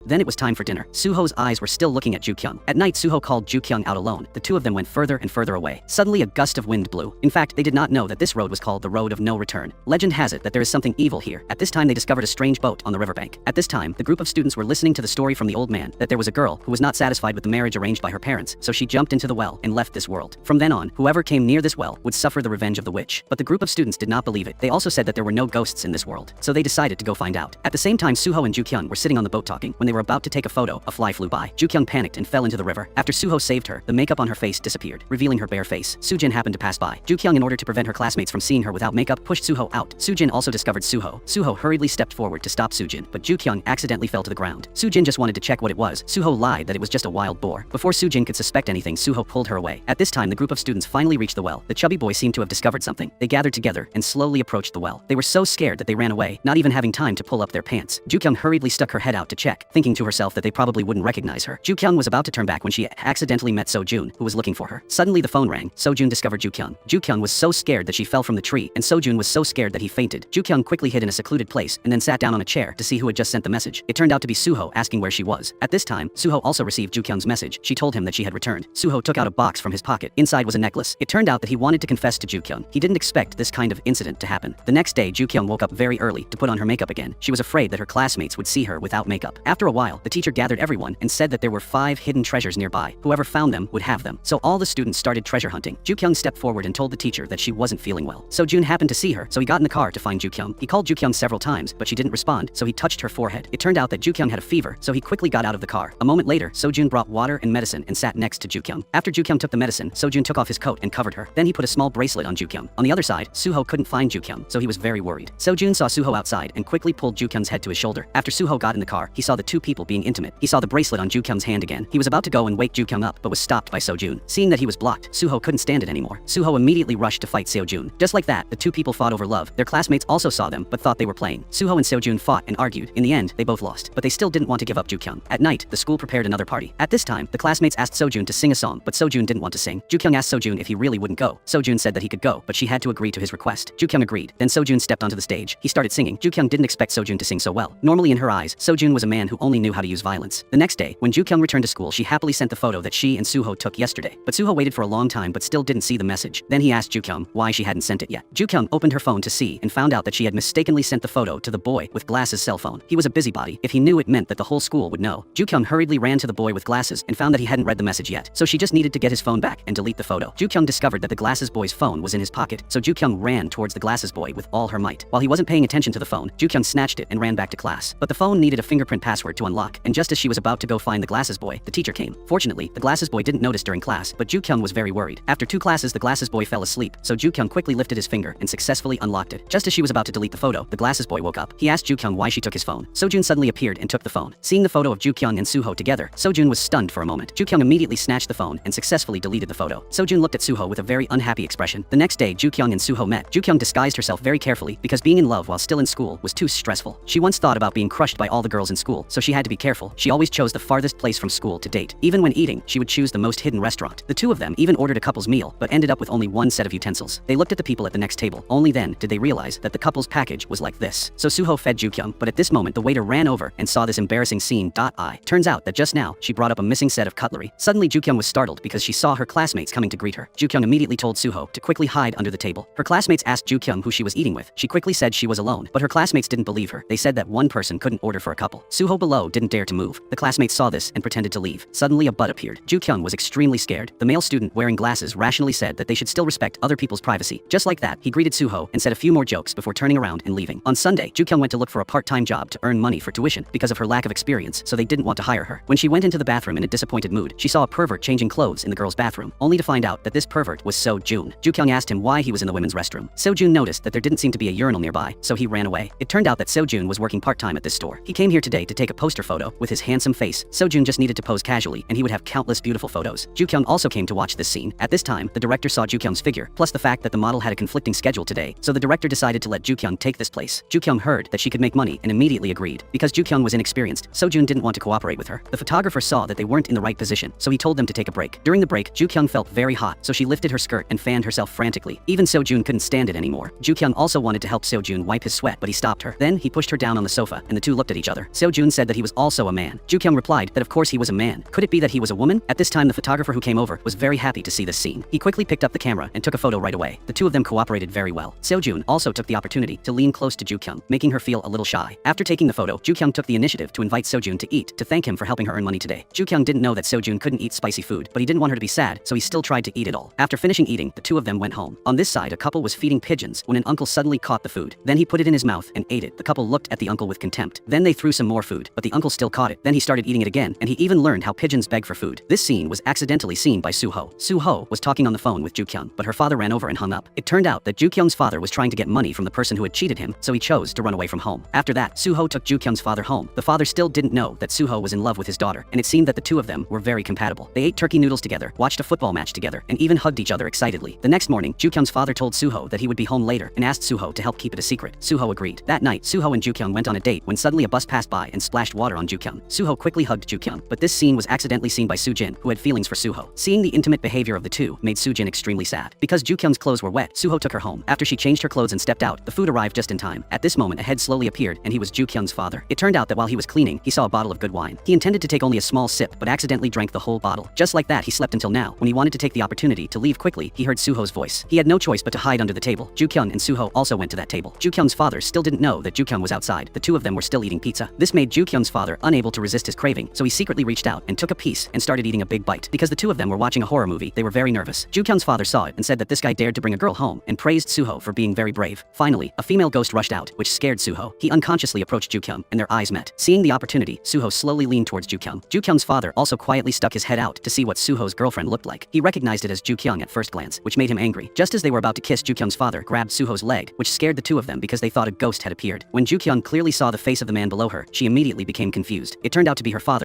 Then it was time for dinner. Suho's eyes were still looking at Ju-kyung. At night, Suho called Ju-kyung out alone. The two of them went further and further away. Suddenly, a gust of wind blew. In fact, they did not know that this road was called the Road of No Return. Legend has it that there is something evil here. At this time, they discovered a strange boat on the riverbank. At this time, the group of students were listening to the story from the old man that there was a girl who was not satisfied with the marriage arranged by her parents, so she jumped into the well and left this world. From then on, whoever came near this well would suffer the revenge of the witch. But the group of students did not believe it. They also said that there were no ghosts in this world, so they decided to go find out. At the same time, Suho and Ju-kyung were sitting on the boat talking. When they were about to take a photo, a fly flew by. Ju-kyung panicked and fell into the river. After Suho saved her, the makeup on her face disappeared, revealing her bare face. Sujin happened to pass by. Ju-kyung, in order to prevent her classmates from seeing her without makeup, pushed Suho out. Sujin also discovered Suho. Suho hurriedly stepped forward to stop Sujin, but Ju-kyung accidentally fell to the ground. Sujin just wanted to check what it was. Suho lied that it was just a wild boar. Before Sujin could suspect anything, Suho pulled her away. At this time, the group of students finally reached the well. The chubby boy seemed to have discovered something. They gathered together and slowly approached the well. They were so scared that they ran away, not even having time to pull up their pants. Ju-kyung hurriedly stuck her head out to check, thinking to herself that they probably wouldn't recognize her. Ju-kyung was about to turn back when she accidentally met Sojun, who was looking for her. Suddenly the phone rang. Sojun discovered Ju-kyung. Ju-kyung was so scared that she fell from the tree, and Sojun was so scared that he fainted. Ju-kyung quickly hid in a secluded place and then sat down on a chair to see who had just sent the message. It turned out to be Suho asking where she was. At this time, Suho also received Ju-kyung's message. She told him that she had returned. Suho took out a box from his pocket. Inside was a necklace. It turned out that he wanted to confess to Ju-kyung. He didn't expect this kind of incident to happen. The next day, Ju-kyung woke up very early to put on her makeup again. She was afraid that her classmates would see her without makeup. After a while, the teacher gathered everyone and said that there were 5 hidden treasures nearby. Whoever found them would have them. So all the students started treasure hunting. Ju-kyung stepped forward and told the teacher that she wasn't feeling well. Sojun happened to see her, so he got in the car to find Ju-kyung. He called Ju-kyung several times, but she didn't respond, so he touched her forehead. It turned out that Ju-kyung had a fever, so he quickly got out of the car. A moment later, Sojun brought water and medicine and sat next to Ju-kyung. After Ju-kyung took the medicine, Sojun took off his coat and covered her. Then he put a small bracelet on Ju-kyung. On the other side, Suho couldn't find Ju-kyung, so he was very worried. Sojun saw Suho outside and quickly pulled Ju-kyung's head to his shoulder. After Suho got in the car, he saw the two people being intimate. He saw the bracelet on Ju-kyung's hand again. He was about to go and wake Ju-kyung up, but was stopped by Sojun. Seeing that he was blocked, Suho couldn't stand it anymore. Suho immediately rushed to fight Sojun. Just like that, the two people fought over love. Their classmates also saw them, but thought they were playing. Suho and Sojun fought and argued. In the end, they both lost, but they still didn't want to give up Ju-kyung. At night, the school prepared another party. At this time, the classmates asked Sojun to sing a song, but Sojun didn't want to sing. Ju-kyung asked Sojun if he really wouldn't go. Sojun said that he could go, but she had to agree to his request. Ju-kyung agreed. Then Sojun stepped onto the stage. He started singing. Ju-kyung didn't expect Sojun to sing so well. Normally in her eyes, Sojun was a man who only knew how to use violence. The next day, when Ju-kyung returned to school, she happily sent the photo that she and Suho took yesterday. But Suho waited for a long time but still didn't see the message. Then he asked Ju-kyung why she hadn't sent it yet. Ju-kyung opened her phone to see and found out that she had mistakenly sent the photo to the boy with glasses' cell phone. He was a busybody. If he knew, it meant that the whole school would know. Ju-kyung hurriedly ran to the boy with glasses and found that he hadn't read the message yet. So she just needed to get his phone back and delete the photo. Ju-kyung discovered that the glasses boy's phone was in his pocket, so Ju-kyung ran towards the glasses boy with all her might. While he wasn't paying attention to the phone, Ju-kyung snatched it and ran back to class. But the phone needed a fingerprint password to unlock, and just as she was about to go find the glasses boy, the teacher came. Fortunately, the glasses boy didn't notice during class, but Ju-kyung was very worried. After 2 classes, the glasses boy fell asleep, so Ju-kyung quickly lifted his finger and successfully unlocked it. Just as she was about to delete the photo, the glasses boy woke up. He asked Ju-kyung why she took his phone. Sojun suddenly appeared and took the phone. Seeing the photo of Ju-kyung and Suho together, Sojun was stunned for a moment. Ju-kyung immediately snatched the phone and successfully deleted the photo. Sojun looked at Suho with a very unhappy expression. The next day, Ju-kyung and Suho met. Ju-kyung disguised herself very carefully because being in love while still in school was too stressful. She once thought about being crushed by all the girls in school, so she had to be careful. She always chose the farthest place from school to date. Even when eating, she would choose the most hidden restaurant. The two of them even ordered a couple's meal, but ended up with only one set of utensils. They looked at the people at the next table. Only then did they realize that the couple's package was like this. So Suho fed Ju-kyung, but at this moment the waiter ran over and saw this embarrassing scene. Turns out that just now, she brought up a missing set of cutlery. Suddenly Ju-kyung was startled because she saw her classmates coming to greet her. Ju-kyung immediately told Suho to quickly hide under the table. Her classmates asked Ju-kyung who she was eating with. She quickly said she was alone, but her classmates didn't believe her. They said that one person couldn't order for a couple. Suho below didn't dare to move. The classmates saw this and pretended to leave. Suddenly a butt appeared. Ju-kyung was extremely scared. The male student wearing glasses rationally said that they should still respect other people's privacy. Just like that, he greeted Suho and said a few more jokes before turning around and leaving. On Sunday, Ju-kyung went to look for a part-time job to earn money for tuition because of her lack of experience, so they didn't want to hire her. When she went into the bathroom in a disappointed mood, she saw a pervert changing clothes in the girls' bathroom, only to find out that this pervert was Sojun. Ju-kyung asked him why he was in the women's restroom. Sojun noticed that there didn't seem to be a urinal nearby, so he ran away. It turned out that Sojun was working part-time at this store. He came here today to take a poster photo with his handsome face. Sojun just needed to pose casually, and he would have countless beautiful photos. Ju-kyung also came to watch this scene. At this time, the director saw Ju-kyung's figure, plus the fact that the model had a conflicting schedule today, so the director decided to let Ju-kyung take this place. Ju-kyung heard that she could make money and immediately agreed. Because Ju-kyung was inexperienced, Sojun didn't want to cooperate with her. The photographer saw that they weren't in the right position, so he told them to take a break. During the break, Ju-kyung felt very hot, so she lifted her skirt and fanned herself frantically. Even Sojun couldn't stand it anymore. Ju-kyung also wanted to help Sojun wipe his sweat, but he stopped her. Then he pushed her down on the sofa, and the two looked at each other. Sojun said that he was also a man. Ju-kyung replied that of course he was a man. Could it be that he was a woman? At this time the photographer who came over was very happy to see this scene. He quickly picked up the camera and took a photo right away. The two of them cooperated very well. Seo-jun also took the opportunity to lean close to Ju-kyung, making her feel a little shy. After taking the photo, Ju-kyung took the initiative to invite Seo-jun to eat, to thank him for helping her earn money today. Ju-kyung didn't know that Seo-jun couldn't eat spicy food, but he didn't want her to be sad, so he still tried to eat it all. After finishing eating, the two of them went home. On this side, a couple was feeding pigeons when an uncle suddenly caught the food. Then he put it in his mouth and ate it. The couple looked at the uncle with contempt. Then they threw some more food, but the uncle still caught it. Then he started eating it again, and he even learned how pigeons beg for food. This scene was accidentally seen by Soo-ho. Soo-ho was talking on the phone with Ju-kyung, but her father ran over and hung up. It turned out that Ju-kyung's father was trying to get money from the person who had cheated him, so he chose to run away from home. After that, Soo-ho took Ju-kyung's father home. The father still didn't know that Soo-ho was in love with his daughter, and it seemed that the two of them were very compatible. They ate turkey noodles together, watched a football match together, and even hugged each other excitedly. The next morning, Ju-kyung's father told Soo-ho that he would be home later and asked Soo-ho to help keep it a secret. Soo-ho agreed. That night, Soo-ho and Ju-kyung went on a date when suddenly a bus passed by and splashed water on Ju-kyung. Soo-ho quickly hugged Ju-kyung, but this scene was accidentally seen by Soo-jin, who had feelings for Soo-ho. Seeing the intimate behavior of the two made Soo-jin extremely sad. Because Ju-kyung's clothes were wet, Soo-ho took her home. After she changed her clothes and stepped out, the food arrived just in time. At this moment, a head slowly appeared, and he was Ju-kyung's father. It turned out that while he was cleaning, he saw a bottle of good wine. He intended to take only a small sip, but accidentally drank the whole bottle. Just like that, he slept until now. When he wanted to take the opportunity to leave quickly, he heard Soo-ho's voice. He had no choice but to hide under the table. Ju-kyung and Soo-ho also went to that table. Ju-kyung's father still didn't know that Ju-kyung was outside. The two of them were still eating pizza. This made Ju-kyung's father unable to resist his craving, so he secretly reached out and took a piece and started eating a big bite. Because the two of them were watching a horror movie, they were very nervous. Ju-kyung's father saw it and said that this guy dared to bring a girl home and praised Soo-ho for being very brave. Finally, a female ghost rushed out, which scared Soo-ho. He unconsciously approached Ju-kyung, and their eyes met. Seeing the opportunity, Soo-ho slowly leaned towards Ju-kyung. Ju-kyung's father also quietly stuck his head out to see what Soo-ho's girlfriend looked like. He recognized it as Ju-kyung at first glance, which made him angry. Just as they were about to kiss, Ju-kyung's father grabbed Soo-ho's leg, which scared the two of them because they thought a ghost had appeared. When Ju-kyung clearly saw the face of the man below her, she immediately became confused. It turned out to be her father.